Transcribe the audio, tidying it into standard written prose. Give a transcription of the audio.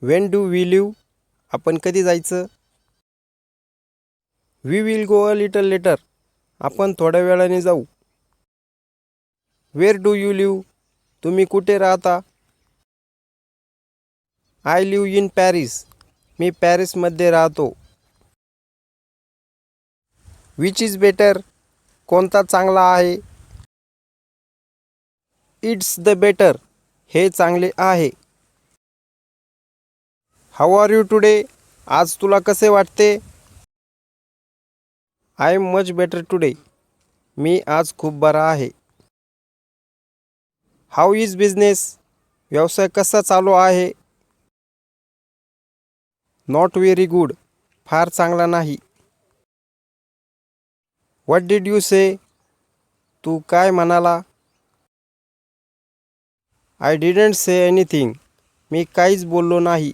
Wien do we leave? आपण कधी जायचं? We will go a little later. आपण थोड्या वेळाने जाऊ. Where do you live? तुम्ही कुठे राहता? I live in Paris. मी पॅरिसमध्ये राहतो. Which is better? कोणता चांगला आहे? It's the better. हे चांगले आहे. How are you today? आज तुला कसे वाटते? I am much better today. मी आज खूप बरा आहे. How is business? व्यवसाय कसा चालू आहे? Not very good. फार चांगला नाही. What did you say? तू काय म्हणाला? I didn't say anything. मी काहीच बोललो नाही.